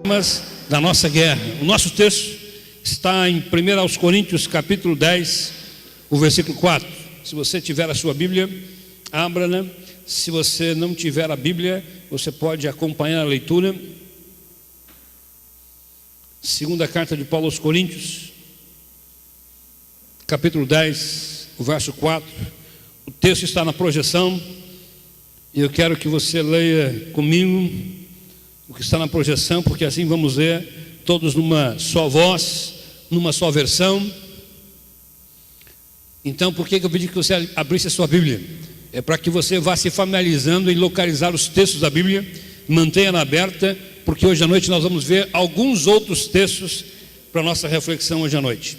Armas da nossa guerra. O nosso texto está em 1 Coríntios capítulo 10, o versículo 4. Se você tiver a sua Bíblia, abra-na. Se você não tiver a Bíblia, você pode acompanhar a leitura. Segunda carta de Paulo aos Coríntios, capítulo 10, o verso 4. O texto está na projeção e eu quero que você leia comigo o que está na projeção, porque assim vamos ler todos numa só voz, numa só versão. Então, por que eu pedi que você abrisse a sua Bíblia? É para que você vá se familiarizando em localizar os textos da Bíblia, mantenha-na aberta, porque hoje à noite nós vamos ver alguns outros textos para a nossa reflexão hoje à noite.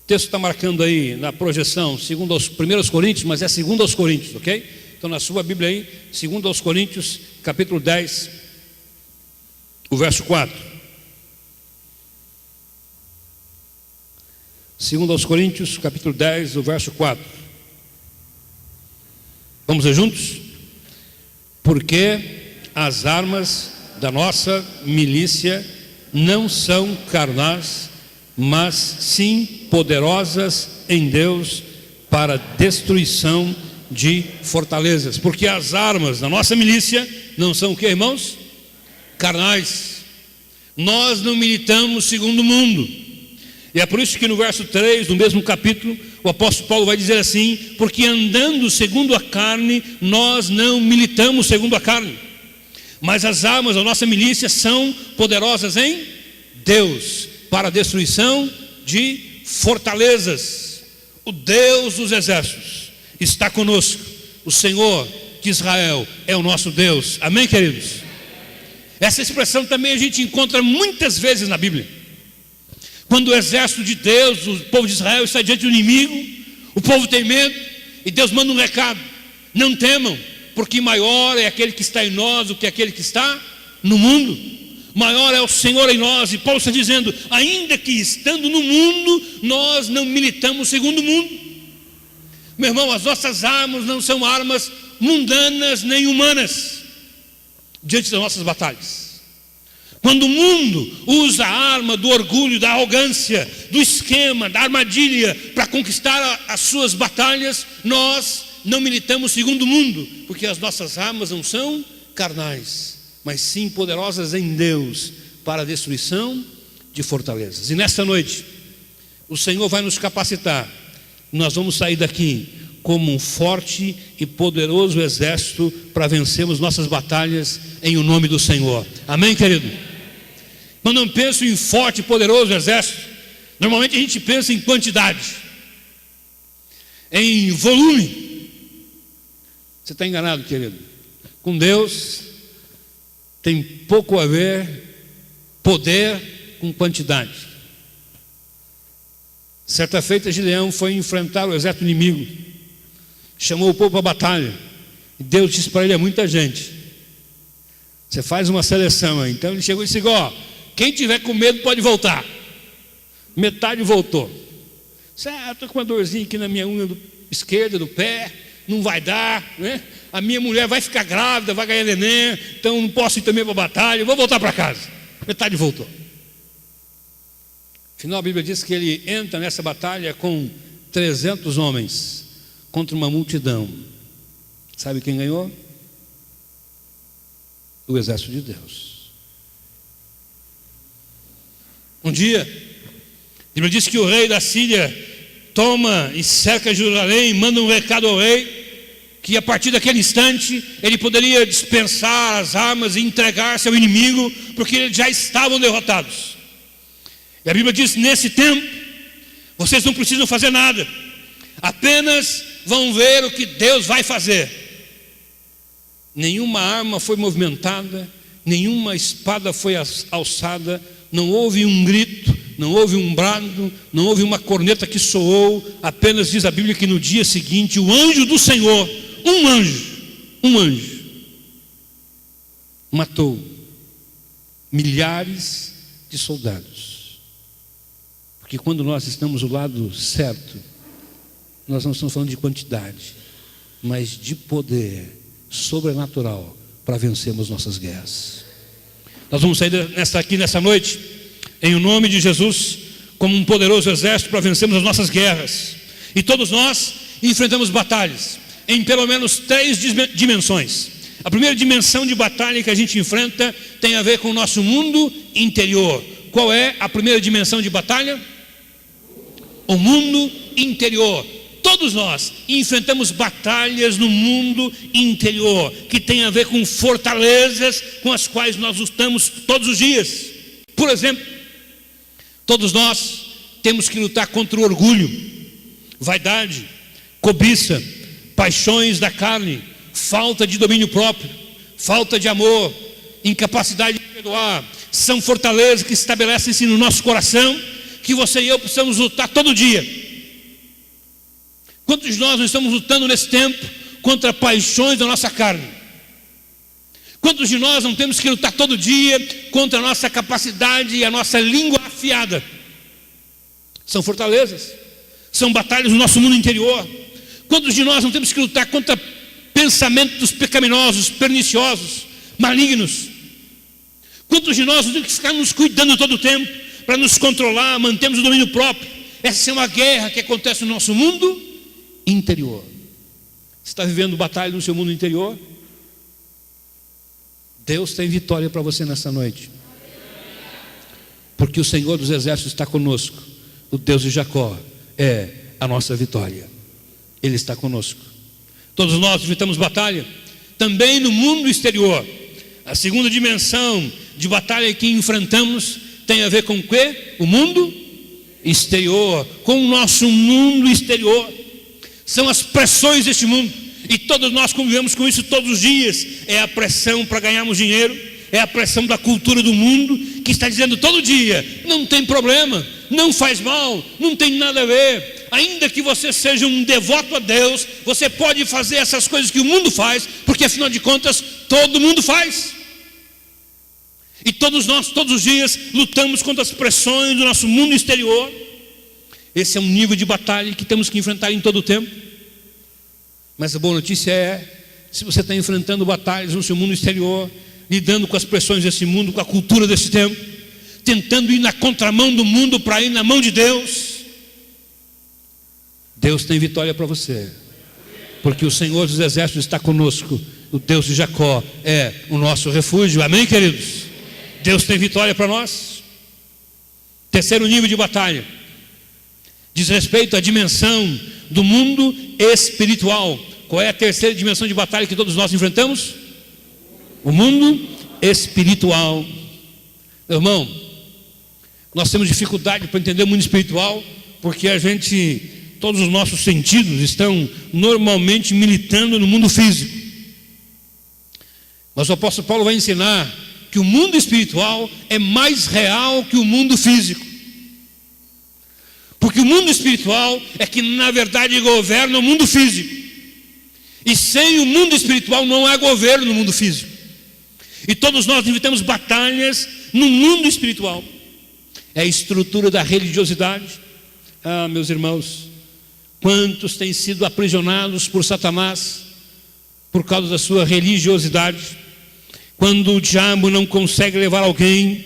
O texto está marcando aí na projeção, segundo aos 1 Coríntios, mas é segundo aos Coríntios, ok? Então na sua Bíblia aí, segundo aos Coríntios, capítulo 10, o verso 4. Segundo aos Coríntios, capítulo 10, o verso 4. Vamos ler juntos? Porque as armas da nossa milícia não são carnais, mas sim poderosas em Deus para destruição de fortalezas. Porque as armas da nossa milícia não são o que, irmãos? Carnais. Nós não militamos segundo o mundo. E é por isso que no verso 3 do mesmo capítulo, o apóstolo Paulo vai dizer assim: porque andando segundo a carne, nós não militamos segundo a carne, mas as armas da nossa milícia são poderosas em Deus para a destruição de fortalezas. O Deus dos exércitos está conosco. O Senhor de Israel é o nosso Deus. Amém, queridos? Essa expressão também a gente encontra muitas vezes na Bíblia. Quando o exército de Deus, o povo de Israel, está diante do inimigo, o povo tem medo, e Deus manda um recado: não temam, porque maior é aquele que está em nós do que aquele que está no mundo. Maior é o Senhor em nós. E Paulo está dizendo: ainda que estando no mundo, nós não militamos segundo o mundo. Meu irmão, as nossas armas não são armas mundanas nem humanas diante das nossas batalhas. Quando o mundo usa a arma do orgulho, da arrogância, do esquema, da armadilha para conquistar as suas batalhas, nós não militamos segundo o mundo, porque as nossas armas não são carnais, mas sim poderosas em Deus para a destruição de fortalezas. E nesta noite, o Senhor vai nos capacitar. Nós vamos sair daqui como um forte e poderoso exército para vencermos nossas batalhas em o nome do Senhor. Amém, querido? Quando eu penso em forte e poderoso exército, normalmente a gente pensa em quantidade, em volume. Você está enganado, querido. Com Deus tem pouco a ver poder com quantidade. Certa feita, Gideão foi enfrentar o exército inimigo, chamou o povo para a batalha, e Deus disse para ele: é muita gente, você faz uma seleção aí. Então ele chegou e disse: ó, quem tiver com medo pode voltar. Metade voltou. Estou com uma dorzinha aqui na minha unha esquerda do pé, não vai dar, né? A minha mulher vai ficar grávida, vai ganhar neném, então não posso ir também para a batalha, vou voltar para casa. Metade voltou. Afinal, a Bíblia diz que ele entra nessa batalha com 300 homens contra uma multidão. Sabe quem ganhou? O exército de Deus. Um dia, a Bíblia diz que o rei da Síria toma e cerca Jerusalém, manda um recado ao rei, que a partir daquele instante ele poderia dispensar as armas e entregar-se ao inimigo, porque eles já estavam derrotados. E a Bíblia diz: nesse tempo vocês não precisam fazer nada, apenas vão ver o que Deus vai fazer. Nenhuma arma foi movimentada, nenhuma espada foi alçada, não houve um grito, não houve um brado, não houve uma corneta que soou. Apenas diz a Bíblia que no dia seguinte o anjo do Senhor, um anjo matou milhares de soldados. Porque quando nós estamos do lado certo, nós não estamos falando de quantidade, mas de poder sobrenatural para vencermos nossas guerras. Nós vamos sair nessa noite, em nome de Jesus, como um poderoso exército para vencermos as nossas guerras. E todos nós enfrentamos batalhas em pelo menos 3 dimensões. A primeira dimensão de batalha que a gente enfrenta tem a ver com o nosso mundo interior. Qual é a primeira dimensão de batalha? O mundo interior. Todos nós enfrentamos batalhas no mundo interior, que tem a ver com fortalezas com as quais nós lutamos todos os dias. Por exemplo, todos nós temos que lutar contra o orgulho, vaidade, cobiça, paixões da carne, falta de domínio próprio, falta de amor, incapacidade de perdoar. São fortalezas que estabelecem-se no nosso coração, que você e eu precisamos lutar todo dia. Quantos de nós não estamos lutando nesse tempo contra paixões da nossa carne? Quantos de nós não temos que lutar todo dia contra a nossa capacidade e a nossa língua afiada? São fortalezas, são batalhas no nosso mundo interior. Quantos de nós não temos que lutar contra pensamentos pecaminosos, perniciosos, malignos? Quantos de nós não temos que ficar nos cuidando todo o tempo para nos controlar, mantermos o domínio próprio? Essa é uma guerra que acontece no nosso mundo interior. Você está vivendo batalha no seu mundo interior? Deus tem vitória para você nessa noite, porque o Senhor dos Exércitos está conosco. O Deus de Jacó é a nossa vitória. Ele está conosco. Todos nós enfrentamos batalha também no mundo exterior. A segunda dimensão de batalha que enfrentamos tem a ver com o quê? O mundo exterior, com o nosso mundo exterior. São as pressões deste mundo, e todos nós convivemos com isso todos os dias. É a pressão para ganharmos dinheiro, é a pressão da cultura do mundo, que está dizendo todo dia: não tem problema, não faz mal, não tem nada a ver. Ainda que você seja um devoto a Deus, você pode fazer essas coisas que o mundo faz, porque afinal de contas todo mundo faz. E todos nós, todos os dias, lutamos contra as pressões do nosso mundo exterior. Esse é um nível de batalha que temos que enfrentar em todo o tempo. Mas a boa notícia é: se você está enfrentando batalhas no seu mundo exterior, lidando com as pressões desse mundo, com a cultura desse tempo, tentando ir na contramão do mundo para ir na mão de Deus, Deus tem vitória para você, porque o Senhor dos Exércitos está conosco. O Deus de Jacó é o nosso refúgio. Amém, queridos? Deus tem vitória para nós. Terceiro nível de batalha diz respeito à dimensão do mundo espiritual. Qual é a terceira dimensão de batalha que todos nós enfrentamos? O mundo espiritual. Meu irmão, nós temos dificuldade para entender o mundo espiritual, porque todos os nossos sentidos estão normalmente militando no mundo físico. Mas o apóstolo Paulo vai ensinar que o mundo espiritual é mais real que o mundo físico. Porque o mundo espiritual é que na verdade governa o mundo físico. E sem o mundo espiritual não há governo no mundo físico. E todos nós enfrentamos batalhas no mundo espiritual. É a estrutura da religiosidade. Ah, meus irmãos, quantos têm sido aprisionados por Satanás por causa da sua religiosidade? Quando o diabo não consegue levar alguém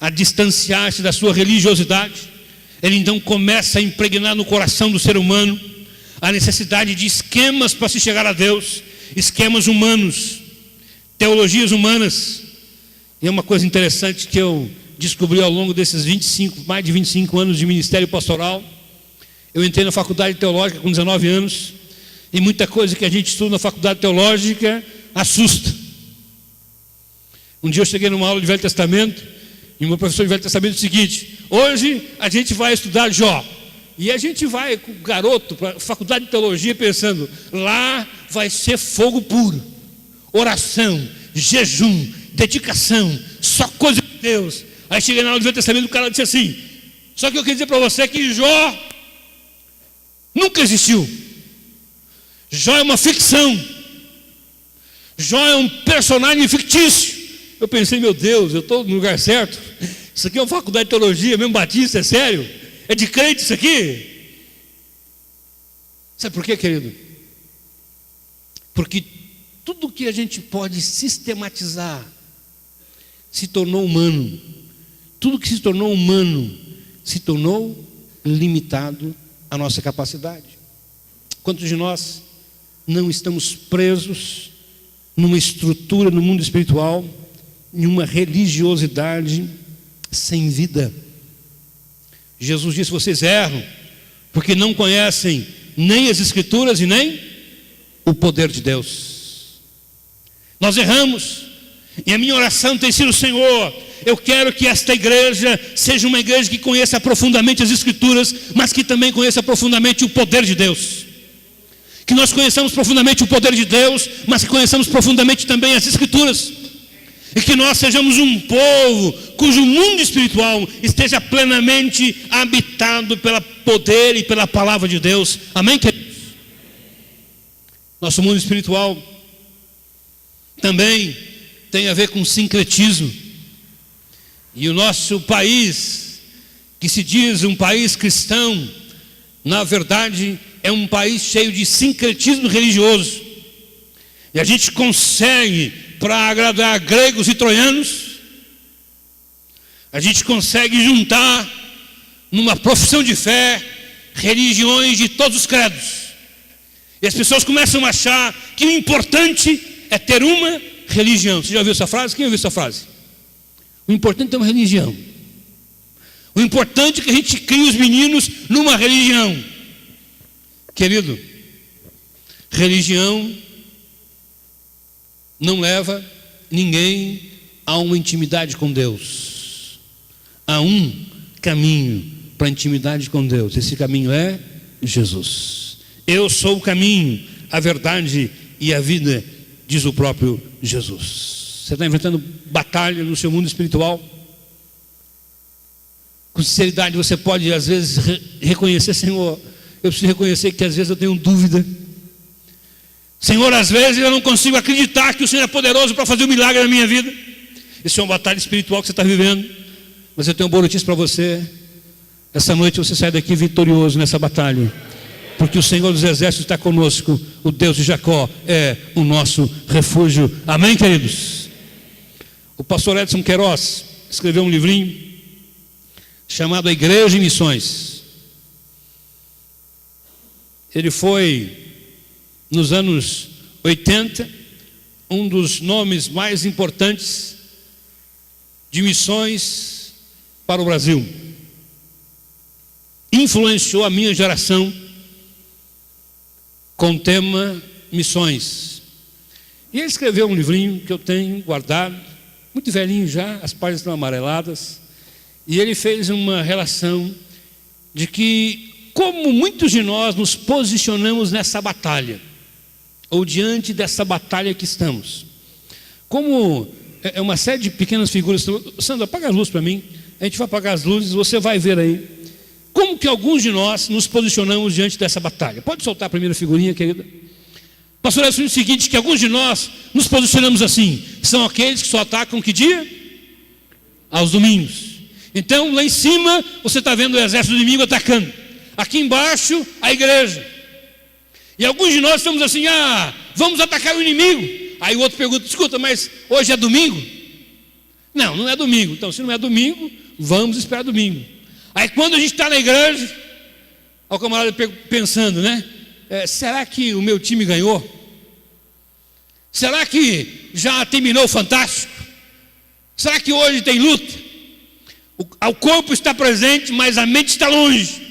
a distanciar-se da sua religiosidade, ele então começa a impregnar no coração do ser humano a necessidade de esquemas para se chegar a Deus, esquemas humanos, teologias humanas. E é uma coisa interessante que eu descobri ao longo desses mais de 25 anos de ministério pastoral. Eu entrei na faculdade teológica com 19 anos, e muita coisa que a gente estuda na faculdade teológica assusta. Um dia eu cheguei numa aula de Velho Testamento, e o meu professor de Velho Testamento disse o seguinte: hoje a gente vai estudar Jó. E a gente vai com o garoto para a faculdade de teologia pensando: lá vai ser fogo puro, oração, jejum, dedicação, só coisa de Deus. Aí cheguei na aula do Velho Testamento, o cara disse assim: só que eu queria dizer para você que Jó nunca existiu. Jó é uma ficção. Jó é um personagem fictício. Eu pensei: meu Deus, eu estou no lugar certo. Isso aqui é uma faculdade de teologia, mesmo batista, é sério? É de crente isso aqui? Sabe por quê, querido? Porque tudo que a gente pode sistematizar se tornou humano. Tudo que se tornou humano se tornou limitado à nossa capacidade. Quantos de nós não estamos presos numa estrutura no mundo espiritual, em uma religiosidade sem vida? Jesus disse: vocês erram porque não conhecem nem as Escrituras e nem o poder de Deus. Nós erramos, e a minha oração tem sido: Senhor, eu quero que esta igreja seja uma igreja que conheça profundamente as Escrituras, mas que também conheça profundamente o poder de Deus. Que nós conheçamos profundamente o poder de Deus, mas que conheçamos profundamente também as Escrituras. E que nós sejamos um povo cujo mundo espiritual esteja plenamente habitado pelo poder e pela palavra de Deus. Amém, queridos? Nosso mundo espiritual também tem a ver com sincretismo. E o nosso país, que se diz um país cristão, na verdade é um país cheio de sincretismo religioso. E a gente consegue, para agradar gregos e troianos, a gente consegue juntar numa profissão de fé religiões de todos os credos. E as pessoas começam a achar que o importante é ter uma religião. Você já ouviu essa frase? Quem ouviu essa frase? O importante é uma religião. O importante é que a gente crie os meninos numa religião. Querido, religião não leva ninguém a uma intimidade com Deus. Há um caminho para a intimidade com Deus. Esse caminho é Jesus. Eu sou o caminho, a verdade e a vida, diz o próprio Jesus. Você está enfrentando batalha no seu mundo espiritual? Com sinceridade você pode às vezes reconhecer: Senhor, eu preciso reconhecer que às vezes eu tenho dúvida. Senhor, às vezes eu não consigo acreditar que o Senhor é poderoso para fazer um milagre na minha vida. Isso é uma batalha espiritual que você está vivendo. Mas eu tenho uma boa notícia para você: essa noite você sai daqui vitorioso nessa batalha, porque o Senhor dos Exércitos está conosco. O Deus de Jacó é o nosso refúgio. Amém, queridos? O pastor Edson Queiroz escreveu um livrinho chamado A Igreja em Missões. Ele foi, nos anos 80, um dos nomes mais importantes de missões para o Brasil. Influenciou a minha geração com o tema missões. E ele escreveu um livrinho que eu tenho guardado, muito velhinho já, as páginas estão amareladas. E ele fez uma relação de que, como muitos de nós nos posicionamos nessa batalha, ou diante dessa batalha que estamos, como é uma série de pequenas figuras. Sandra, apaga as luzes para mim. A gente vai apagar as luzes, você vai ver aí como que alguns de nós nos posicionamos diante dessa batalha. Pode soltar a primeira figurinha, querida? Pastor, é o seguinte, que alguns de nós nos posicionamos assim: são aqueles que só atacam que dia? Aos domingos. Então lá em cima você está vendo o exército do inimigo atacando, aqui embaixo a igreja. E alguns de nós estamos assim: vamos atacar o inimigo. Aí o outro pergunta: escuta, mas hoje é domingo? Não, não é domingo. Então, se não é domingo, vamos esperar domingo. Aí quando a gente está na igreja, o camarada pensando, né? Será que o meu time ganhou? Será que já terminou o Fantástico? Será que hoje tem luta? O corpo está presente, mas a mente está longe.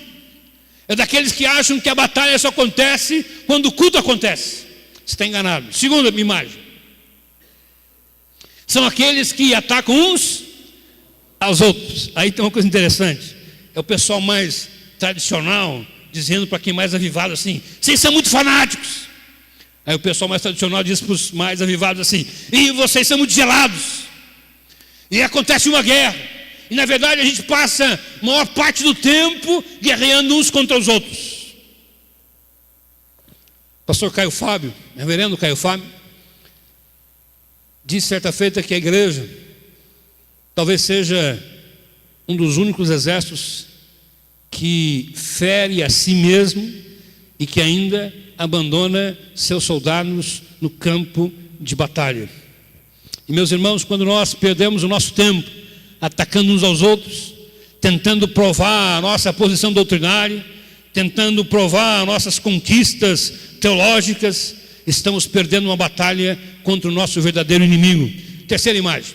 É daqueles que acham que a batalha só acontece quando o culto acontece. Você está enganado. Segunda imagem: são aqueles que atacam uns aos outros. Aí tem uma coisa interessante: é o pessoal mais tradicional dizendo para quem mais avivado assim: vocês são muito fanáticos. Aí o pessoal mais tradicional diz para os mais avivados assim: e vocês são muito gelados. E acontece uma guerra. E na verdade a gente passa a maior parte do tempo guerreando uns contra os outros. Pastor Caio Fábio, reverendo Caio Fábio, disse certa feita que a igreja talvez seja um dos únicos exércitos que fere a si mesmo e que ainda abandona seus soldados no campo de batalha. E meus irmãos, quando nós perdemos o nosso tempo atacando uns aos outros, tentando provar a nossa posição doutrinária, tentando provar nossas conquistas teológicas, estamos perdendo uma batalha contra o nosso verdadeiro inimigo. Terceira imagem.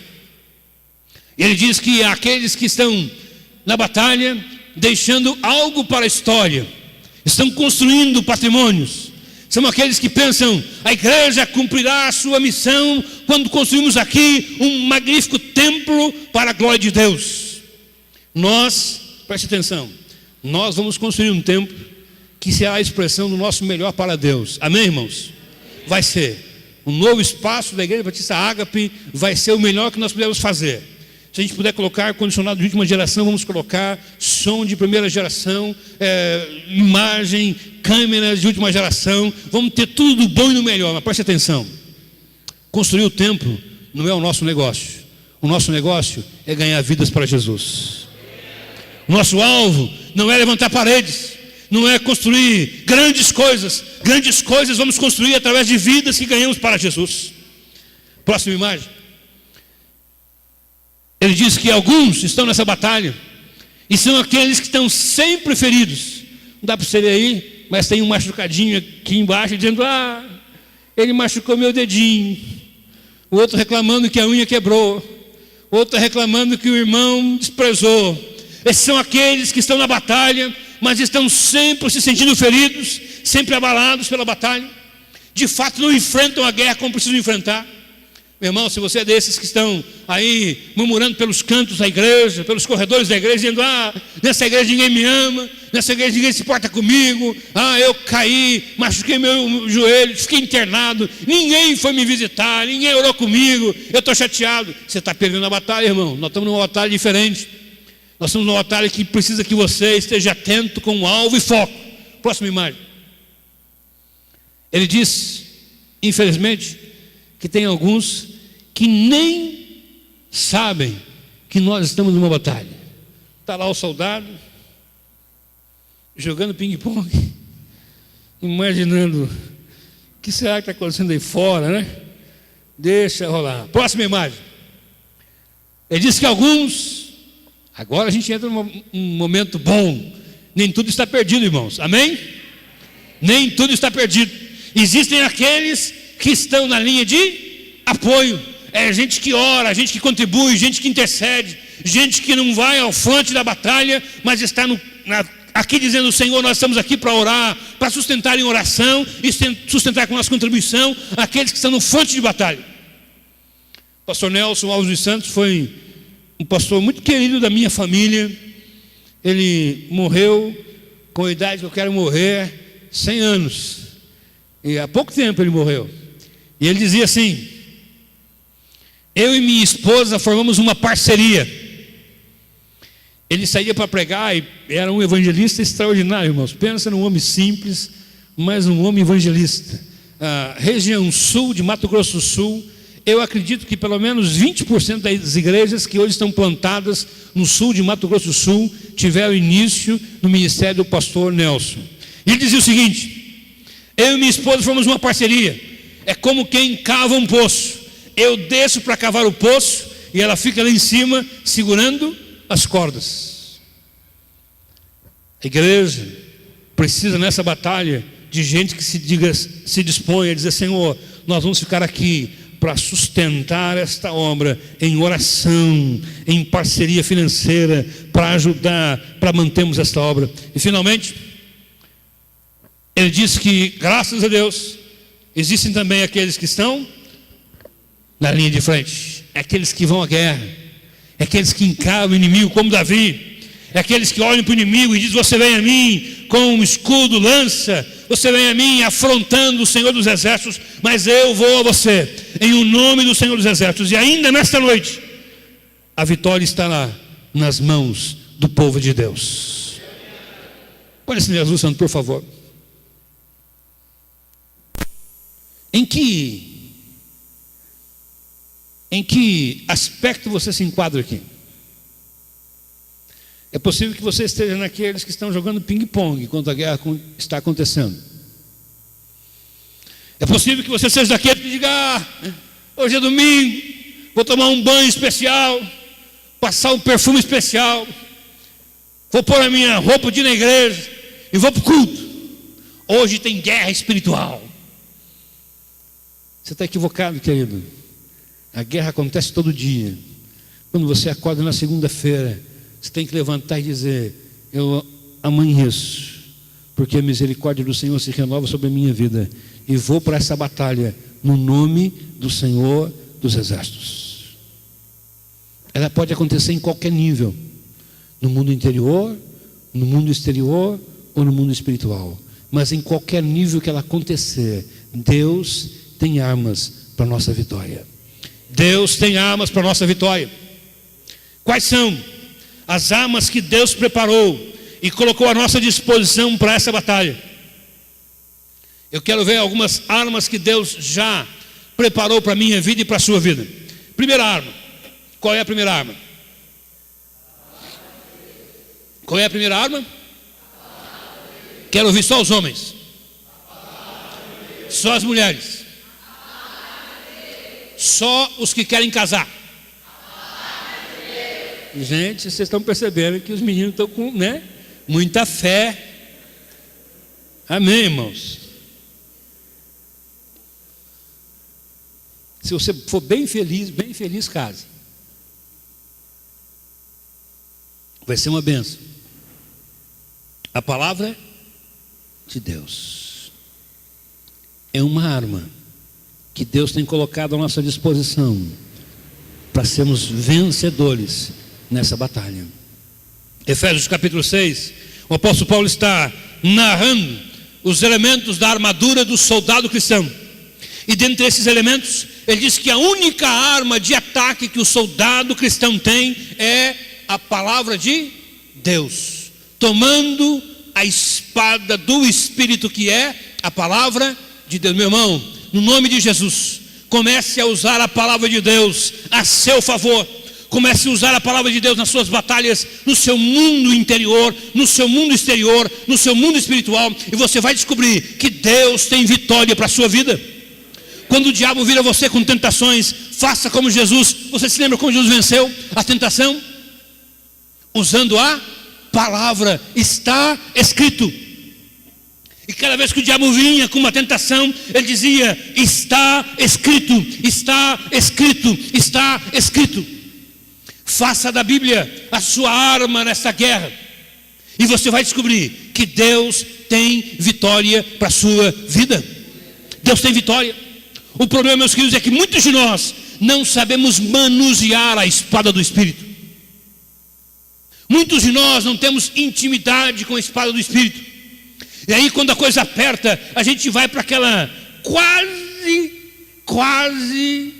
Ele diz que aqueles que estão na batalha, deixando algo para a história, estão construindo patrimônios, são aqueles que pensam: a igreja cumprirá a sua missão quando construímos aqui um magnífico templo para a glória de Deus. Nós, preste atenção, nós vamos construir um templo que será a expressão do nosso melhor para Deus. Amém, irmãos? Vai ser um novo espaço da Igreja Batista Ágape, vai ser o melhor que nós pudermos fazer. Se a gente puder colocar ar-condicionado de última geração, vamos colocar som de primeira geração, imagem, câmeras de última geração, vamos ter tudo do bom e do melhor. Mas preste atenção, construir o templo não é o nosso negócio. O nosso negócio é ganhar vidas para Jesus. O nosso alvo não é levantar paredes, não é construir grandes coisas vamos construir através de vidas que ganhamos para Jesus. Próxima imagem. Ele diz que alguns estão nessa batalha e são aqueles que estão sempre feridos. Não dá para você ver aí, mas tem um machucadinho aqui embaixo dizendo: ah, ele machucou meu dedinho. O outro reclamando que a unha quebrou. O outro reclamando que o irmão desprezou. Esses são aqueles que estão na batalha, mas estão sempre se sentindo feridos, sempre abalados pela batalha. De fato não enfrentam a guerra como precisam enfrentar. Meu irmão, se você é desses que estão aí murmurando pelos cantos da igreja, pelos corredores da igreja, dizendo: ah, nessa igreja ninguém me ama, nessa igreja ninguém se importa comigo, ah, eu caí, machuquei meu joelho, fiquei internado, ninguém foi me visitar, ninguém orou comigo, eu estou chateado. Você está perdendo a batalha, irmão. Nós estamos numa batalha diferente. Nós estamos numa batalha que precisa que você esteja atento com alvo e foco. Próxima imagem. Ele diz, infelizmente, que tem alguns que nem sabem que nós estamos numa batalha. Está lá o soldado jogando ping-pong, imaginando o que será que está acontecendo aí fora, né? Deixa rolar. Próxima imagem. Ele diz que alguns, agora a gente entra num momento bom. Nem tudo está perdido, irmãos. Amém? Nem tudo está perdido. Existem aqueles que estão na linha de apoio. É gente que ora, gente que contribui, gente que intercede, gente que não vai ao fronte da batalha, mas está aqui dizendo: Senhor, nós estamos aqui para orar, para sustentar em oração e sustentar com nossa contribuição aqueles que estão no fronte de batalha. O pastor Nelson Alves dos Santos foi um pastor muito querido da minha família. Ele morreu com a idade que eu quero morrer, 100 anos. E há pouco tempo ele morreu. E ele dizia assim: eu e minha esposa formamos uma parceria. Ele saía para pregar e era um evangelista extraordinário, irmãos. Pensa num homem simples, mas um homem evangelista. A região sul de Mato Grosso do Sul, eu acredito que pelo menos 20% das igrejas que hoje estão plantadas no sul de Mato Grosso do Sul tiveram início no ministério do pastor Nelson. Ele dizia o seguinte: eu e minha esposa formamos uma parceria. É como quem cava um poço. Eu desço para cavar o poço e ela fica lá em cima segurando as cordas. A igreja precisa nessa batalha de gente que se dispõe a dizer: Senhor, nós vamos ficar aqui para sustentar esta obra em oração, em parceria financeira, para ajudar, para mantermos esta obra. E finalmente, ele diz que, graças a Deus, existem também aqueles que estão na linha de frente, é aqueles que vão à guerra, é aqueles que encaram o inimigo como Davi, é aqueles que olham para o inimigo e dizem: você vem a mim com um escudo, lança, você vem a mim afrontando o Senhor dos Exércitos, mas eu vou a você em o nome do Senhor dos Exércitos. E ainda nesta noite a vitória está lá nas mãos do povo de Deus. Pode acender as luzes, Santo, por favor. Em que aspecto você se enquadra aqui? É possível que você esteja naqueles que estão jogando ping-pong enquanto a guerra está acontecendo. É possível que você seja daquele que diga: hoje é domingo, vou tomar um banho especial, passar um perfume especial, vou pôr a minha roupa de ir na igreja e vou para o culto. Hoje tem guerra espiritual. Você está equivocado, querido. A guerra acontece todo dia. Quando você acorda na segunda-feira, você tem que levantar e dizer: eu amanheço, porque a misericórdia do Senhor se renova sobre a minha vida, e vou para essa batalha no nome do Senhor dos Exércitos. Ela pode acontecer em qualquer nível, no mundo interior, no mundo exterior ou no mundo espiritual. Mas em qualquer nível que ela acontecer, Deus tem armas para a nossa vitória. Deus tem armas para a nossa vitória. Quais são as armas que Deus preparou e colocou à nossa disposição para essa batalha? Eu quero ver algumas armas que Deus já preparou para a minha vida e para a sua vida. Primeira arma. Qual é a primeira arma? Qual é a primeira arma? Quero ouvir só os homens. Só as mulheres. Só os que querem casar. Gente, vocês estão percebendo que os meninos estão com, muita fé. Amém, irmãos? Se você for bem feliz, case. Vai ser uma bênção. A palavra de Deus é uma arma que Deus tem colocado à nossa disposição para sermos vencedores nessa batalha. Efésios capítulo 6, o apóstolo Paulo está narrando os elementos da armadura do soldado cristão. E dentre esses elementos, ele diz que a única arma de ataque que o soldado cristão tem é a palavra de Deus, tomando a espada do Espírito, que é a palavra de Deus. Meu irmão, no nome de Jesus, comece a usar a palavra de Deus a seu favor. Comece a usar a palavra de Deus nas suas batalhas, no seu mundo interior, no seu mundo exterior, no seu mundo espiritual, e você vai descobrir que Deus tem vitória para a sua vida. Quando o diabo vira você com tentações, faça como Jesus. Você se lembra como Jesus venceu a tentação? Usando a palavra. Está escrito. E cada vez que o diabo vinha com uma tentação, ele dizia: está escrito, está escrito, está escrito. Faça da Bíblia a sua arma nessa guerra, e você vai descobrir que Deus tem vitória para a sua vida. Deus tem vitória. O problema, meus queridos, é que muitos de nós não sabemos manusear a espada do Espírito. Muitos de nós não temos intimidade com a espada do Espírito. E aí, quando a coisa aperta, a gente vai para aquela quase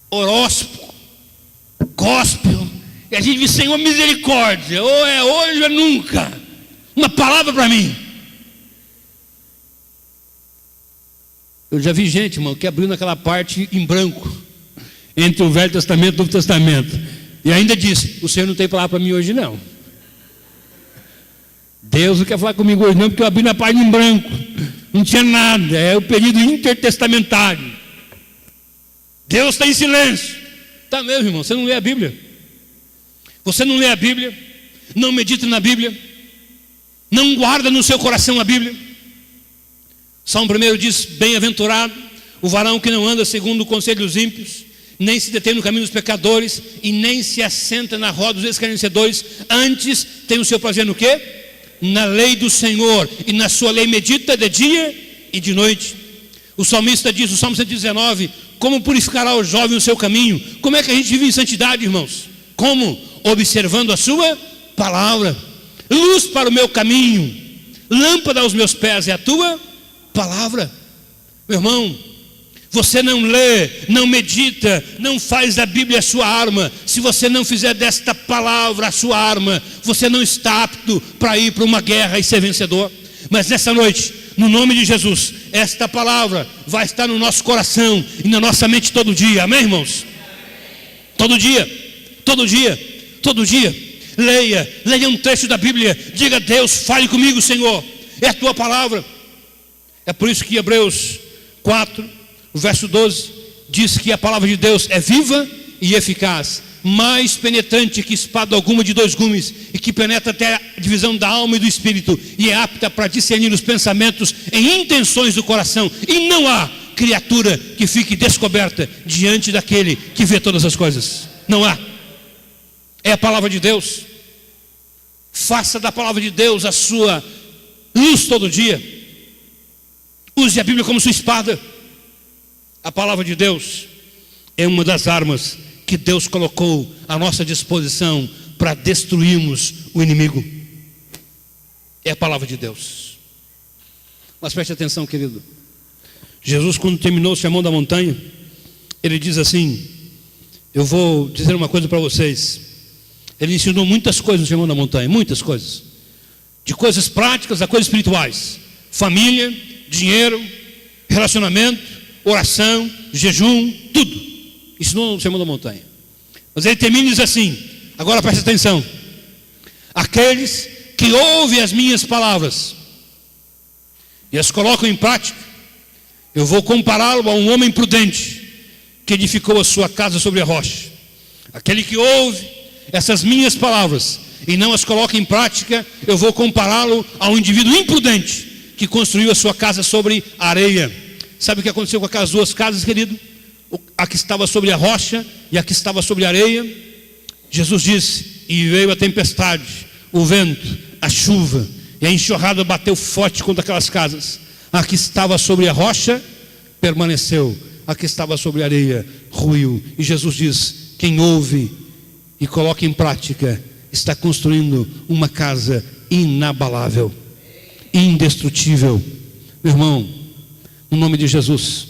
horóscopo, gospel, e a gente diz: Senhor, misericórdia, ou é hoje ou é nunca, uma palavra para mim. Eu já vi gente, irmão, que abriu naquela parte em branco, entre o Velho Testamento e o Novo Testamento, e ainda disse: o Senhor não tem palavra para mim hoje não. Deus não quer falar comigo hoje não, porque eu abri na página em branco, não tinha nada, é o período intertestamentário. Deus está em silêncio. Está mesmo, irmão, você não lê a Bíblia. Você não lê a Bíblia, não medita na Bíblia, não guarda no seu coração a Bíblia. Salmo 1 diz: bem-aventurado o varão que não anda segundo o conselho dos ímpios, nem se detém no caminho dos pecadores, e nem se assenta na roda dos escarnecedores. Antes tem o seu prazer no quê? Na lei do Senhor, e na sua lei medita de dia e de noite. O salmista diz, o Salmo 119: como purificará o jovem o seu caminho? Como é que a gente vive em santidade, irmãos? Como? Observando a sua palavra. Luz para o meu caminho, lâmpada aos meus pés é a tua palavra. Meu irmão, você não lê, não medita, não faz da Bíblia a sua arma. Se você não fizer desta palavra a sua arma, você não está apto para ir para uma guerra e ser vencedor. Mas nessa noite, no nome de Jesus, esta palavra vai estar no nosso coração e na nossa mente todo dia. Amém, irmãos? Todo dia, todo dia, todo dia. Leia um trecho da Bíblia. Diga: Deus, fale comigo, Senhor. É a tua palavra. É por isso que Hebreus 4, o verso 12 diz que a palavra de Deus é viva e eficaz, mais penetrante que espada alguma de 2 gumes, e que penetra até a divisão da alma e do espírito, e é apta para discernir os pensamentos e intenções do coração, e não há criatura que fique descoberta diante daquele que vê todas as coisas. Não há. É a palavra de Deus. Faça da palavra de Deus a sua luz todo dia. Use a Bíblia como sua espada. A palavra de Deus é uma das armas que Deus colocou à nossa disposição para destruirmos o inimigo. É a palavra de Deus. Mas preste atenção, querido. Jesus, quando terminou o sermão da montanha, ele diz assim: eu vou dizer uma coisa para vocês. Ele ensinou muitas coisas no sermão da montanha, muitas coisas, de coisas práticas a coisas espirituais: família, dinheiro, relacionamento, oração, jejum, tudo. Ensinou no sermão da montanha. Mas ele termina e diz assim: agora preste atenção. Aqueles que ouvem as minhas palavras e as colocam em prática, eu vou compará-lo a um homem prudente que edificou a sua casa sobre a rocha. Aquele que ouve essas minhas palavras e não as coloca em prática, eu vou compará-lo a um indivíduo imprudente que construiu a sua casa sobre a areia. Sabe o que aconteceu com aquelas 2 casas, querido? A que estava sobre a rocha e a que estava sobre a areia. Jesus disse: e veio a tempestade, o vento, a chuva, e a enxurrada bateu forte contra aquelas casas. A que estava sobre a rocha permaneceu, a que estava sobre a areia ruiu. E Jesus diz: quem ouve e coloca em prática está construindo uma casa inabalável, indestrutível. Meu irmão, no nome de Jesus,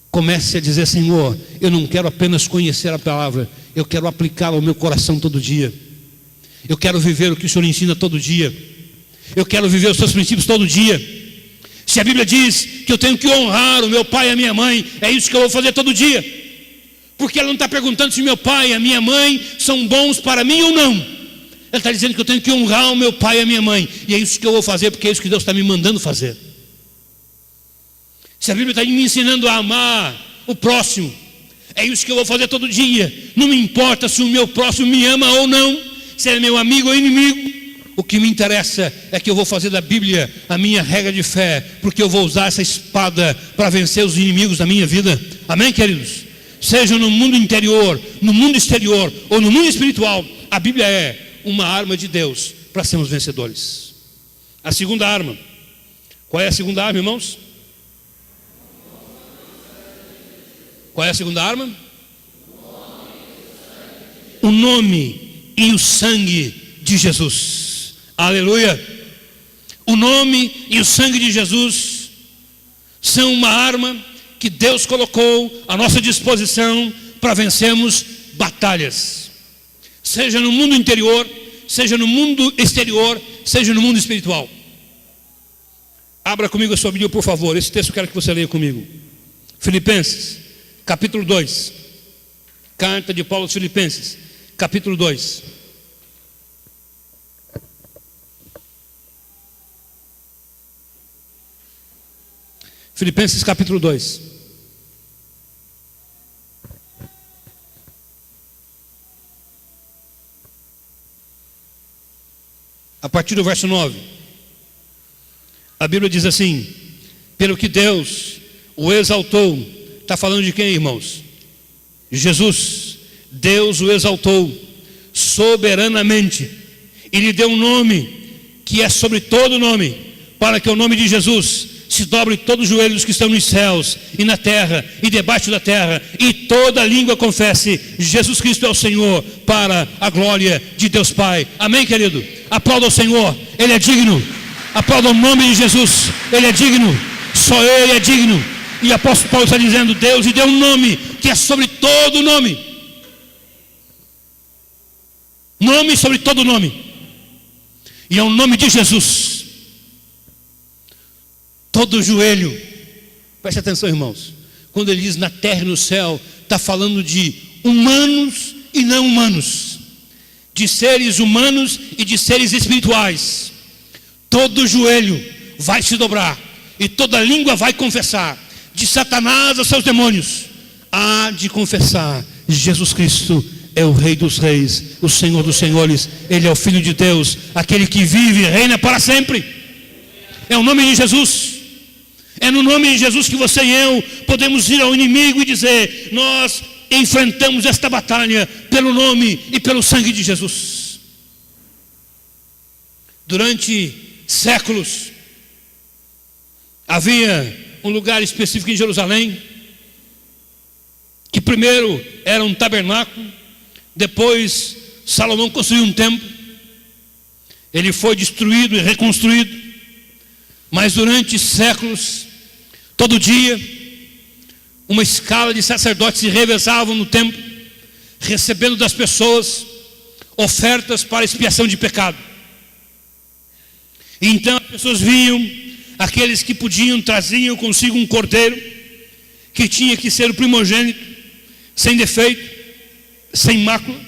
comece a dizer: Senhor, eu não quero apenas conhecer a palavra, eu quero aplicá-la ao meu coração todo dia. Eu quero viver o que o Senhor ensina todo dia. Eu quero viver os seus princípios todo dia. Se a Bíblia diz que eu tenho que honrar o meu pai e a minha mãe, é isso que eu vou fazer todo dia. Porque ela não está perguntando se meu pai e a minha mãe são bons para mim ou não. Ela está dizendo que eu tenho que honrar o meu pai e a minha mãe, e é isso que eu vou fazer, porque é isso que Deus está me mandando fazer. Se a Bíblia está me ensinando a amar o próximo, é isso que eu vou fazer todo dia. Não me importa se o meu próximo me ama ou não, se é meu amigo ou inimigo. O que me interessa é que eu vou fazer da Bíblia a minha regra de fé, porque eu vou usar essa espada para vencer os inimigos da minha vida. Amém, queridos? Seja no mundo interior, no mundo exterior ou no mundo espiritual, a Bíblia é uma arma de Deus para sermos vencedores. A segunda arma. Qual é a segunda arma, irmãos? Qual é a segunda arma? O nome e o sangue de Jesus. Aleluia. O nome e o sangue de Jesus são uma arma que Deus colocou à nossa disposição para vencermos batalhas, seja no mundo interior, seja no mundo exterior, seja no mundo espiritual. Abra comigo a sua Bíblia, por favor. Esse texto eu quero que você leia comigo. Filipenses, capítulo 2. Carta de Paulo aos Filipenses, capítulo 2. Filipenses capítulo 2. A partir do verso 9. A Bíblia diz assim: pelo que Deus o exaltou. Está falando de quem, irmãos? Jesus. Deus o exaltou soberanamente e lhe deu um nome que é sobre todo nome, para que o nome de Jesus se dobre todos os joelhos que estão nos céus e na terra e debaixo da terra, e toda língua confesse: Jesus Cristo é o Senhor, para a glória de Deus Pai. Amém, querido? Aplauda o Senhor, Ele é digno. Aplauda o nome de Jesus, Ele é digno. Só Ele é digno. E o apóstolo Paulo está dizendo: Deus lhe deu um nome que é sobre todo nome. Nome sobre todo nome. E é o nome de Jesus. Todo joelho, preste atenção, irmãos, quando ele diz na terra e no céu, está falando de humanos e não humanos, de seres humanos e de seres espirituais. Todo joelho vai se dobrar e toda língua vai confessar, de Satanás aos seus demônios, há de confessar: Jesus Cristo é o Rei dos Reis, o Senhor dos Senhores. Ele é o Filho de Deus, aquele que vive e reina para sempre. É o nome de Jesus. É no nome de Jesus que você e eu podemos ir ao inimigo e dizer: nós enfrentamos esta batalha pelo nome e pelo sangue de Jesus. Durante séculos havia um lugar específico em Jerusalém, que primeiro era um tabernáculo, depois Salomão construiu um templo. Ele foi destruído e reconstruído, mas durante séculos, todo dia, uma escala de sacerdotes se revezavam no templo, recebendo das pessoas ofertas para expiação de pecado. Então as pessoas vinham, aqueles que podiam traziam consigo um cordeiro, que tinha que ser o primogênito, sem defeito, sem mácula.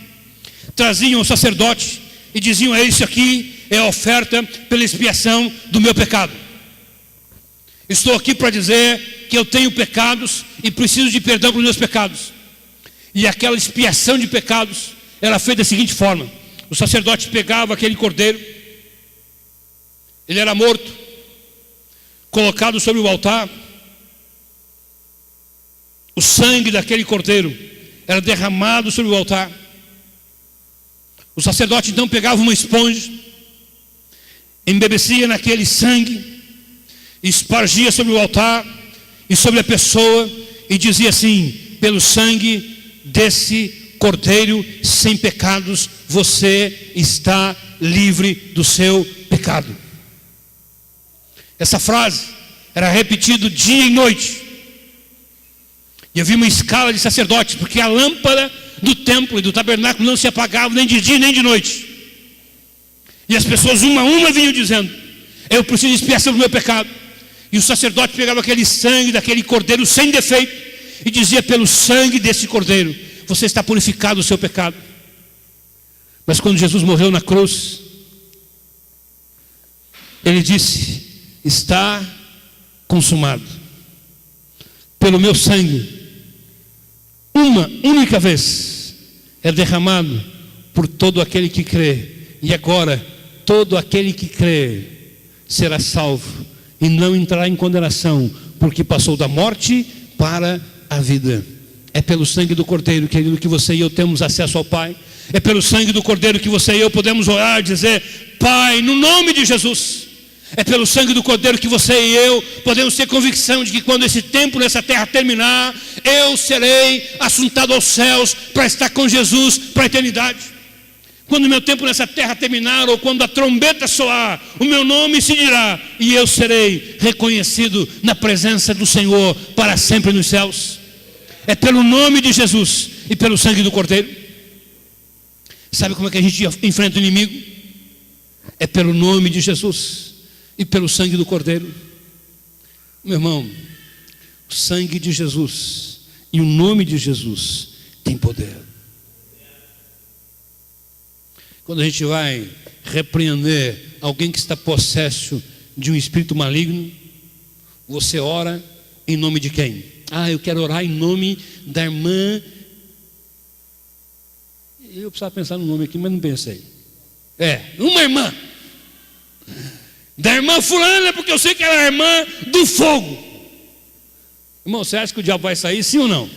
Traziam ao sacerdote e diziam: isso aqui é a oferta pela expiação do meu pecado. Estou aqui para dizer que eu tenho pecados e preciso de perdão pelos meus pecados. E aquela expiação de pecados era feita da seguinte forma: o sacerdote pegava aquele cordeiro, ele era morto, colocado sobre o altar. O sangue daquele cordeiro era derramado sobre o altar. O sacerdote então pegava uma esponja, embebecia naquele sangue, espargia sobre o altar e sobre a pessoa, e dizia assim: pelo sangue desse cordeiro sem pecados, você está livre do seu pecado. Essa frase era repetida dia e noite. E havia uma escala de sacerdotes, porque a lâmpada do templo e do tabernáculo não se apagava nem de dia nem de noite. E as pessoas uma a uma vinham dizendo: eu preciso de expiação do meu pecado. E o sacerdote pegava aquele sangue daquele cordeiro sem defeito e dizia: pelo sangue desse cordeiro você está purificado do seu pecado. Mas quando Jesus morreu na cruz, ele disse: está consumado. Pelo meu sangue, uma única vez é derramado por todo aquele que crê. E agora todo aquele que crê será salvo e não entrará em condenação, porque passou da morte para a vida. É pelo sangue do Cordeiro, querido, que você e eu temos acesso ao Pai. É pelo sangue do Cordeiro que você e eu podemos orar e dizer: Pai, no nome de Jesus. É pelo sangue do Cordeiro que você e eu podemos ter convicção de que quando esse tempo nessa terra terminar, eu serei assuntado aos céus para estar com Jesus para a eternidade. Quando o meu tempo nessa terra terminar, ou quando a trombeta soar, o meu nome se dirá, e eu serei reconhecido na presença do Senhor para sempre nos céus. É pelo nome de Jesus e pelo sangue do Cordeiro. Sabe como é que a gente enfrenta o inimigo? É pelo nome de Jesus e pelo sangue do Cordeiro. Meu irmão, o sangue de Jesus e o nome de Jesus tem poder. Quando a gente vai repreender alguém que está possesso de um espírito maligno, você ora em nome de quem? Eu quero orar em nome da irmã. Eu precisava pensar no nome aqui, mas não pensei. Uma irmã. Da irmã fulana, porque eu sei que ela é a irmã do fogo. Irmão, você acha que o diabo vai sair, sim ou não?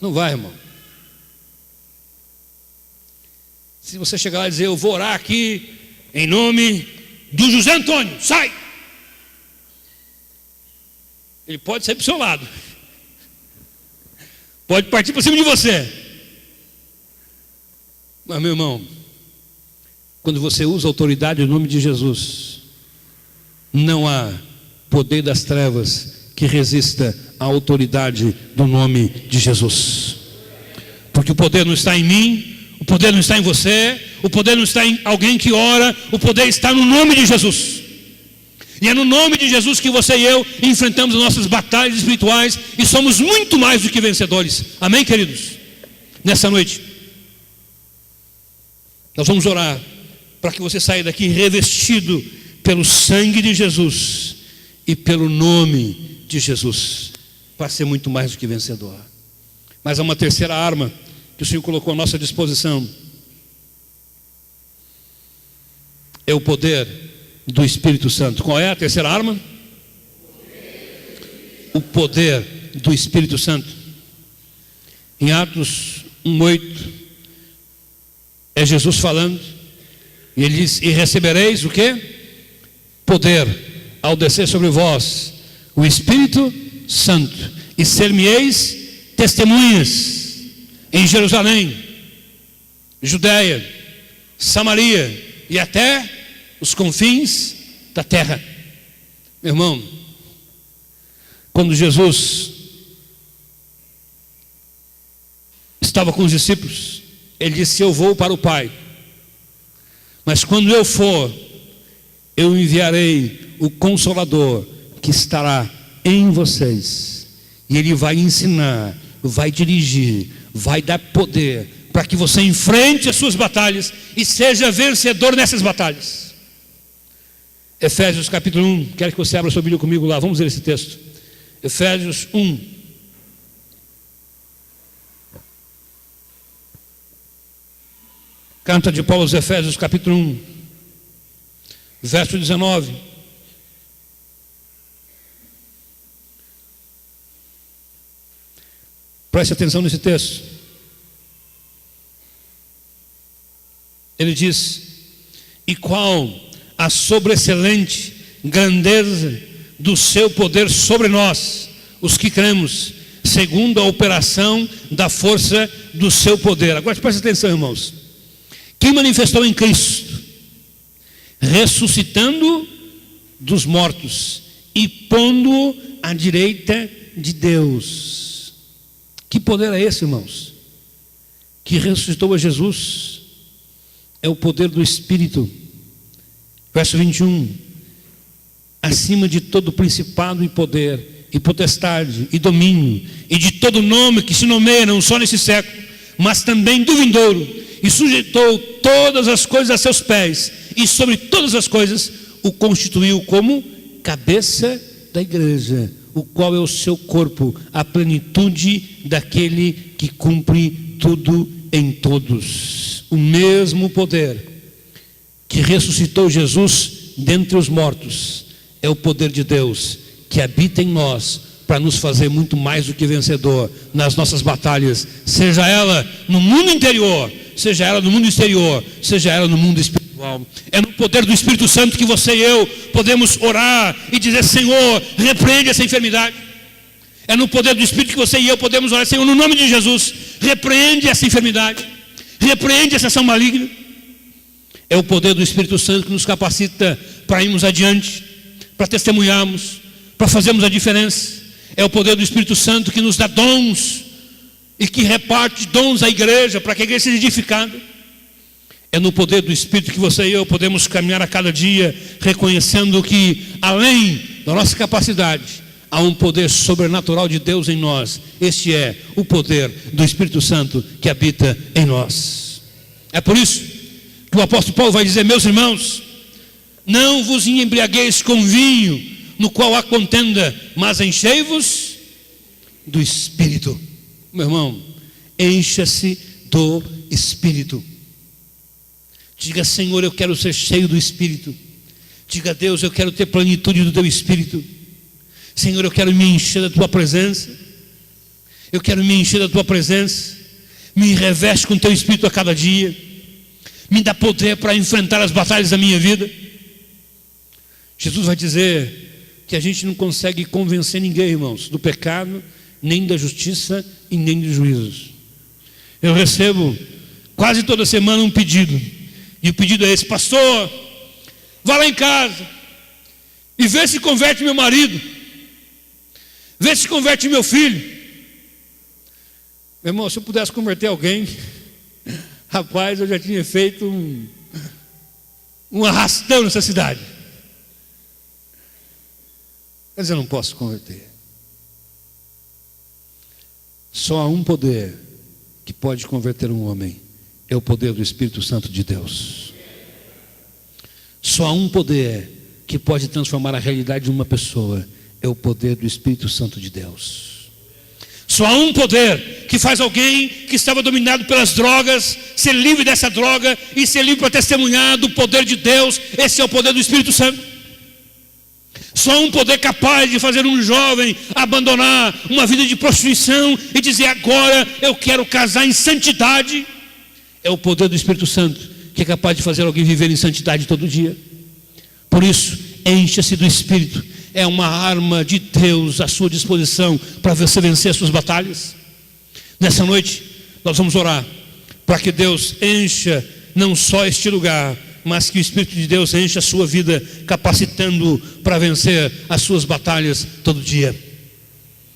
Não vai, irmão. Se você chegar lá e dizer: eu vou orar aqui em nome do José Antônio, sai! Ele pode sair para o seu lado, pode partir para cima de você. Mas, meu irmão, quando você usa a autoridade no nome de Jesus, não há poder das trevas que resista à autoridade do nome de Jesus. Porque o poder não está em mim, o poder não está em você, o poder não está em alguém que ora, o poder está no nome de Jesus. E é no nome de Jesus que você e eu enfrentamos as nossas batalhas espirituais e somos muito mais do que vencedores. Amém, queridos? Nessa noite nós vamos orar para que você saia daqui revestido pelo sangue de Jesus e pelo nome de Jesus. para ser muito mais do que vencedor. Mas há uma terceira arma que o Senhor colocou à nossa disposição. É o poder do Espírito Santo. Qual é a terceira arma? O poder do Espírito Santo. Em Atos 1:8, é Jesus falando, e ele diz: e recebereis o quê? Poder, ao descer sobre vós o Espírito Santo, e ser-me-eis testemunhas em Jerusalém, Judeia, Samaria e até os confins da terra. Meu irmão, quando Jesus estava com os discípulos, ele disse: eu vou para o Pai, mas quando eu for, eu enviarei o Consolador, que estará em vocês, e ele vai ensinar, vai dirigir, vai dar poder, para que você enfrente as suas batalhas e seja vencedor nessas batalhas. Efésios capítulo 1, quero que você abra sua Bíblia comigo lá, vamos ler esse texto. Efésios 1. Carta de Paulo aos Efésios capítulo 1, verso 19. Preste atenção nesse texto. Ele diz: e qual a sobreexcelente grandeza do seu poder sobre nós, os que cremos, segundo a operação da força do seu poder. Agora preste atenção, irmãos. Quem manifestou em Cristo, ressuscitando dos mortos e pondo à direita de Deus. Que poder é esse, irmãos? Que ressuscitou a Jesus. É o poder do Espírito. Verso 21. Acima de todo principado e poder, e potestade, e domínio, e de todo nome que se nomeia, não só nesse século, mas também do vindouro, e sujeitou todas as coisas a seus pés, e sobre todas as coisas o constituiu como cabeça da igreja, o qual é o seu corpo, a plenitude daquele que cumpre tudo em todos. O mesmo poder que ressuscitou Jesus dentre os mortos é o poder de Deus que habita em nós, para nos fazer muito mais do que vencedor nas nossas batalhas, seja ela no mundo interior, seja ela no mundo exterior, seja ela no mundo espiritual. É no poder do Espírito Santo que você e eu podemos orar e dizer: Senhor, repreende essa enfermidade. É no poder do Espírito que você e eu podemos orar: Senhor, no nome de Jesus, repreende essa enfermidade, repreende essa ação maligna. É o poder do Espírito Santo que nos capacita para irmos adiante, para testemunharmos, para fazermos a diferença. É o poder do Espírito Santo que nos dá dons e que reparte dons à igreja, para que a igreja seja edificada. É no poder do Espírito que você e eu podemos caminhar a cada dia, reconhecendo que além da nossa capacidade, há um poder sobrenatural de Deus em nós. Este é o poder do Espírito Santo que habita em nós. É por isso que o apóstolo Paulo vai dizer: meus irmãos, não vos embriagueis com vinho, no qual há contenda, mas enchei-vos do Espírito. Meu irmão, encha-se do Espírito. Diga: Senhor, eu quero ser cheio do Espírito. Diga: Deus, eu quero ter plenitude do teu Espírito. Senhor, eu quero me encher da tua presença. Eu quero me encher da tua presença. Me reveste com teu Espírito a cada dia. Me dá poder para enfrentar as batalhas da minha vida. Jesus vai dizer que a gente não consegue convencer ninguém, irmãos, do pecado, nem da justiça e nem dos juízos. Eu recebo quase toda semana um pedido, e o pedido é esse: pastor, vá lá em casa e vê se converte meu marido, vê se converte meu filho. Meu irmão, se eu pudesse converter alguém, rapaz, eu já tinha feito um arrastão nessa cidade. Mas eu não posso converter. Só há um poder que pode converter um homem, é o poder do Espírito Santo de Deus. Só há um poder que pode transformar a realidade de uma pessoa, é o poder do Espírito Santo de Deus. Só há um poder que faz alguém que estava dominado pelas drogas ser livre dessa droga e ser livre para testemunhar do poder de Deus. Esse é o poder do Espírito Santo. Só há um poder capaz de fazer um jovem abandonar uma vida de prostituição e dizer: agora eu quero casar em santidade. É o poder do Espírito Santo que é capaz de fazer alguém viver em santidade todo dia. Por isso, encha-se do Espírito. É uma arma de Deus à sua disposição para você vencer as suas batalhas. Nessa noite nós vamos orar para que Deus encha não só este lugar, mas que o Espírito de Deus encha a sua vida, capacitando-o para vencer as suas batalhas todo dia.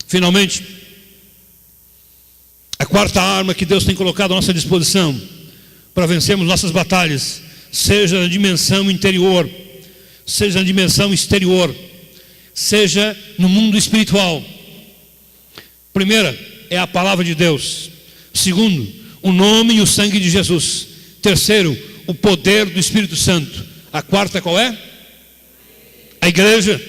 Finalmente, a quarta arma que Deus tem colocado à nossa disposição para vencermos nossas batalhas, seja na dimensão interior, seja na dimensão exterior, seja no mundo espiritual. Primeira é a palavra de Deus. Segundo, o nome e o sangue de Jesus. Terceiro, o poder do Espírito Santo. A quarta qual é? A igreja.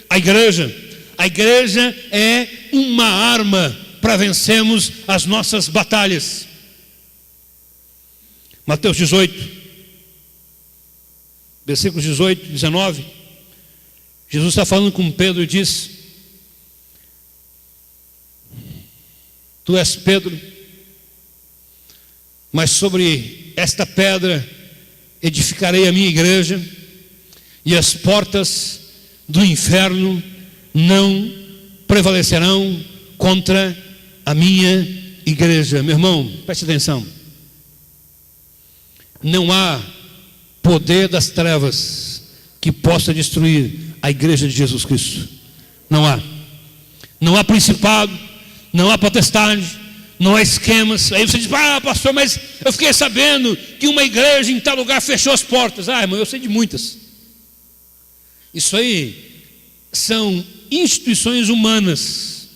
A igreja. A igreja é uma arma para vencermos as nossas batalhas. Mateus 18, versículos 18 e 19. Jesus está falando com Pedro e diz: tu és Pedro, mas sobre esta pedra edificarei a minha igreja, e as portas do inferno não prevalecerão contra a minha igreja. Meu irmão, preste atenção. Não há poder das trevas que possa destruir a igreja de Jesus Cristo. Não há. Não há principado, não há potestade, não há esquemas. Aí você diz: ah, pastor, mas eu fiquei sabendo que uma igreja em tal lugar fechou as portas. Ah, irmão, eu sei de muitas. Isso aí são instituições humanas,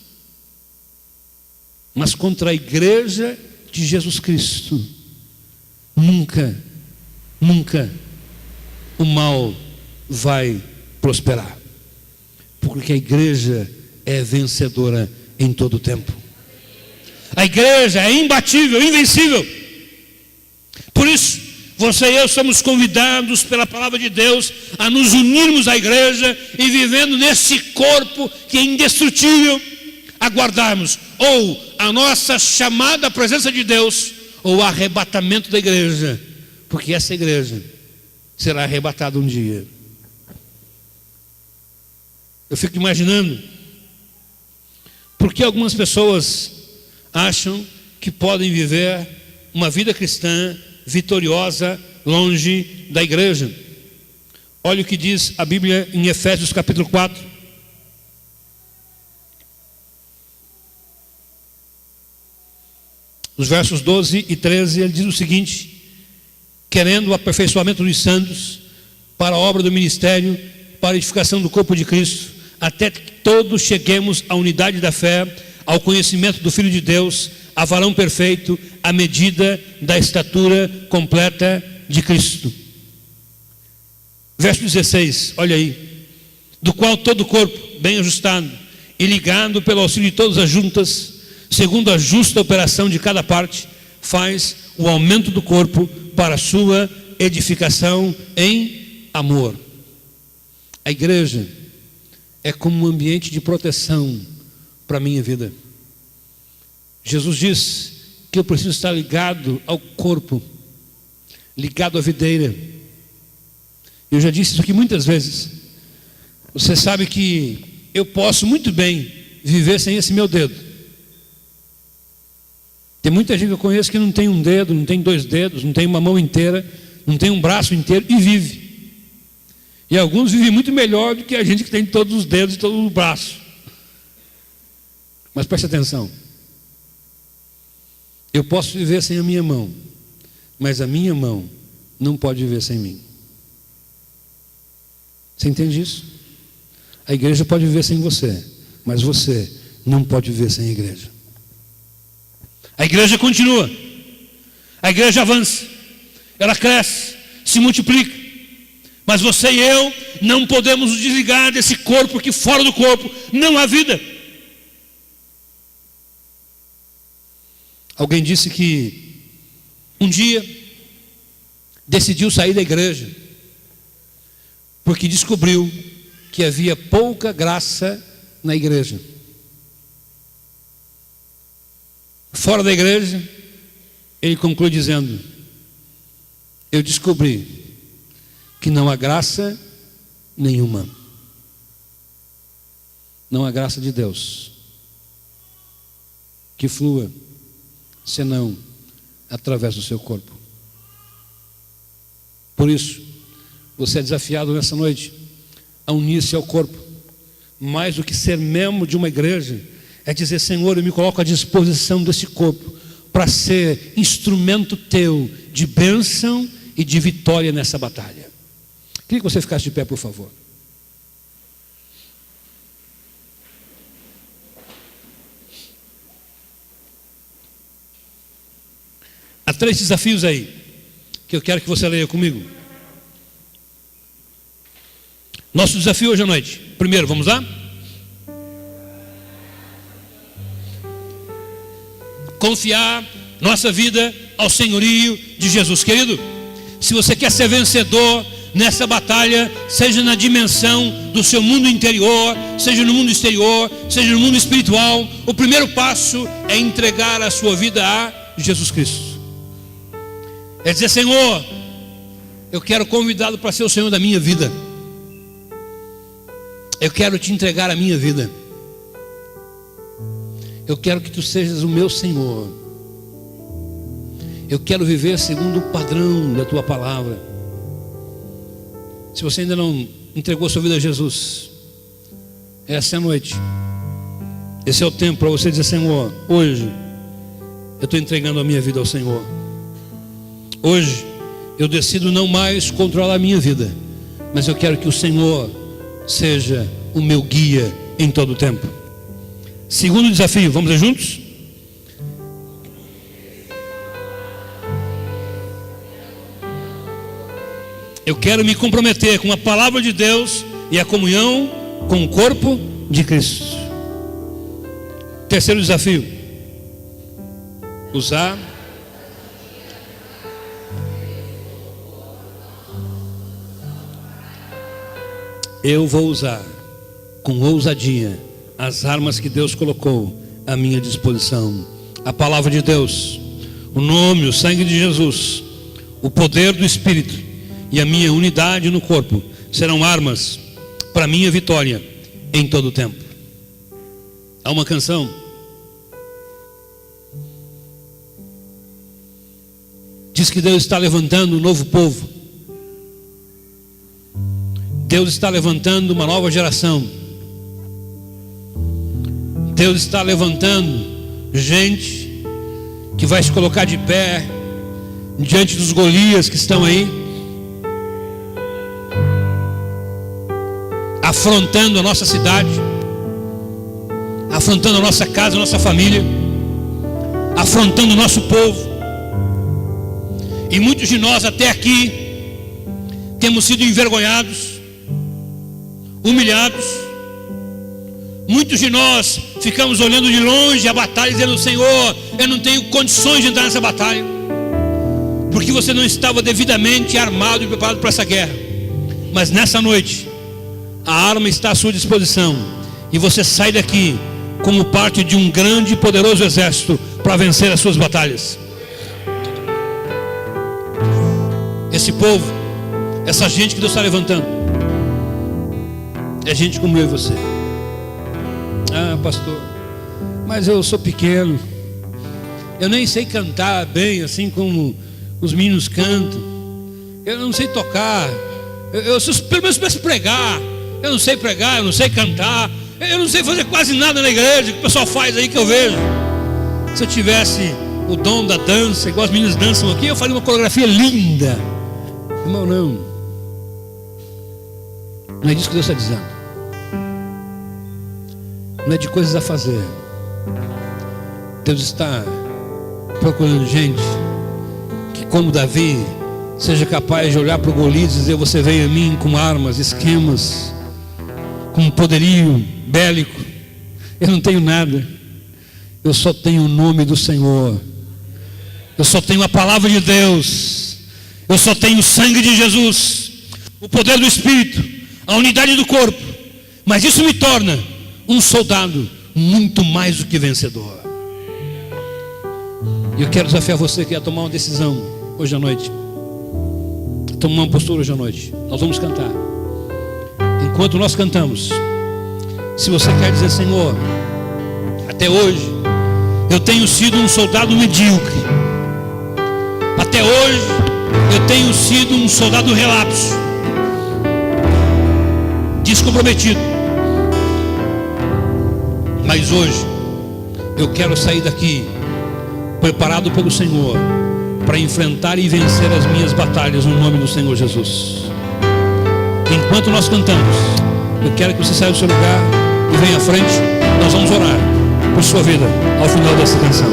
mas contra a igreja de Jesus Cristo nunca o mal vai prosperar, porque a igreja é vencedora em todo o tempo. A igreja é imbatível, invencível. Por isso, você e eu somos convidados pela palavra de Deus a nos unirmos à igreja e vivendo nesse corpo que é indestrutível, aguardarmos ou a nossa chamada à presença de Deus ou o arrebatamento da igreja, porque essa igreja será arrebatada um dia. Eu fico imaginando por que algumas pessoas acham que podem viver uma vida cristã vitoriosa longe da igreja. Olha o que diz a Bíblia em Efésios capítulo 4. Os versos 12 e 13, ele diz o seguinte: querendo o aperfeiçoamento dos santos para a obra do ministério, para a edificação do corpo de Cristo, até que todos cheguemos à unidade da fé, ao conhecimento do Filho de Deus, a varão perfeito, à medida da estatura completa de Cristo. Verso 16, olha aí: do qual todo o corpo, bem ajustado e ligado pelo auxílio de todas as juntas, segundo a justa operação de cada parte, faz o aumento do corpo para a sua edificação em amor. A igreja é como um ambiente de proteção para a minha vida. Jesus diz que eu preciso estar ligado ao corpo, ligado à videira. Eu já disse isso aqui muitas vezes. Você sabe que eu posso muito bem viver sem esse meu dedo. Tem muita gente que eu conheço que não tem um dedo, não tem dois dedos, não tem uma mão inteira, não tem um braço inteiro e vive. E alguns vivem muito melhor do que a gente que tem todos os dedos e todo o braço. Mas preste atenção. Eu posso viver sem a minha mão, mas a minha mão não pode viver sem mim. Você entende isso? A igreja pode viver sem você, mas você não pode viver sem a igreja. A igreja continua, a igreja avança, ela cresce, se multiplica, mas você e eu não podemos nos desligar desse corpo, porque fora do corpo não há vida. Alguém disse que um dia decidiu sair da igreja porque descobriu que havia pouca graça na igreja. Fora da igreja, ele conclui dizendo: eu descobri que não há graça nenhuma. Não há graça de Deus que flua senão através do seu corpo. Por isso, você é desafiado nessa noite a unir-se ao corpo. Mais do que ser membro de uma igreja, é dizer: Senhor, eu me coloco à disposição desse corpo para ser instrumento teu de bênção e de vitória nessa batalha. Queria que você ficasse de pé, por favor. Há 3 desafios aí que eu quero que você leia comigo. Nosso desafio hoje à noite. Primeiro, vamos lá? Confiar nossa vida ao senhorio de Jesus. Querido, se você quer ser vencedor nessa batalha, seja na dimensão do seu mundo interior, seja no mundo exterior, seja no mundo espiritual, o primeiro passo é entregar a sua vida a Jesus Cristo. É dizer: Senhor, eu quero convidá-lo para ser o Senhor da minha vida. Eu quero te entregar a minha vida. Eu quero que tu sejas o meu Senhor. Eu quero viver segundo o padrão da tua palavra. Se você ainda não entregou sua vida a Jesus, essa é a noite. Esse é o tempo para você dizer: Senhor, hoje eu estou entregando a minha vida ao Senhor. Hoje eu decido não mais controlar a minha vida, mas eu quero que o Senhor seja o meu guia em todo o tempo. Segundo desafio, vamos ver juntos? Eu quero me comprometer com a palavra de Deus e a comunhão com o corpo de Cristo. Terceiro desafio: usar eu vou usar com ousadia as armas que Deus colocou à minha disposição. A palavra de Deus, o nome, o sangue de Jesus, o poder do Espírito e a minha unidade no corpo serão armas para a minha vitória em todo o tempo. Há uma canção diz que Deus está levantando um novo povo. Deus está levantando uma nova geração. Deus está levantando gente que vai se colocar de pé diante dos Golias que estão aí, afrontando a nossa cidade, afrontando a nossa casa, a nossa família, afrontando o nosso povo. E muitos de nós até aqui temos sido envergonhados, humilhados. Muitos de nós ficamos olhando de longe a batalha, dizendo: Senhor, eu não tenho condições de entrar nessa batalha, porque você não estava devidamente armado e preparado para essa guerra. Mas nessa noite, a arma está à sua disposição, e você sai daqui como parte de um grande e poderoso exército para vencer as suas batalhas. Esse povo, essa gente que Deus está levantando, é gente como eu e você. Ah, pastor, mas eu sou pequeno, eu nem sei cantar bem assim como os meninos cantam, eu não sei tocar, eu pelo menos peço pregar, eu não sei pregar, eu não sei cantar, eu não sei fazer quase nada na igreja que o pessoal faz aí que eu vejo. Se eu tivesse o dom da dança, igual as meninas dançam aqui, eu faria uma coreografia linda. Irmão, não é disso que Deus está dizendo. Não é de coisas a fazer. Deus está procurando gente que, como Davi, seja capaz de olhar para o Golias e dizer: você veio a mim com armas, esquemas, com poderio bélico. Eu não tenho nada, eu só tenho o nome do Senhor Eu só tenho a palavra de Deus. Eu só tenho o sangue de Jesus, o poder do Espírito, a unidade do corpo. Mas isso me torna um soldado muito mais do que vencedor. E eu quero desafiar você que ia tomar uma decisão hoje à noite. Tomar uma postura hoje à noite. Nós vamos cantar. Enquanto nós cantamos, se você quer dizer: Senhor, até hoje eu tenho sido um soldado medíocre, até hoje eu tenho sido um soldado relapso, descomprometido, mas hoje eu quero sair daqui preparado pelo Senhor para enfrentar e vencer as minhas batalhas no nome do Senhor Jesus. Enquanto nós cantamos, eu quero que você saia do seu lugar e venha à frente. Nós vamos orar por sua vida ao final dessa canção.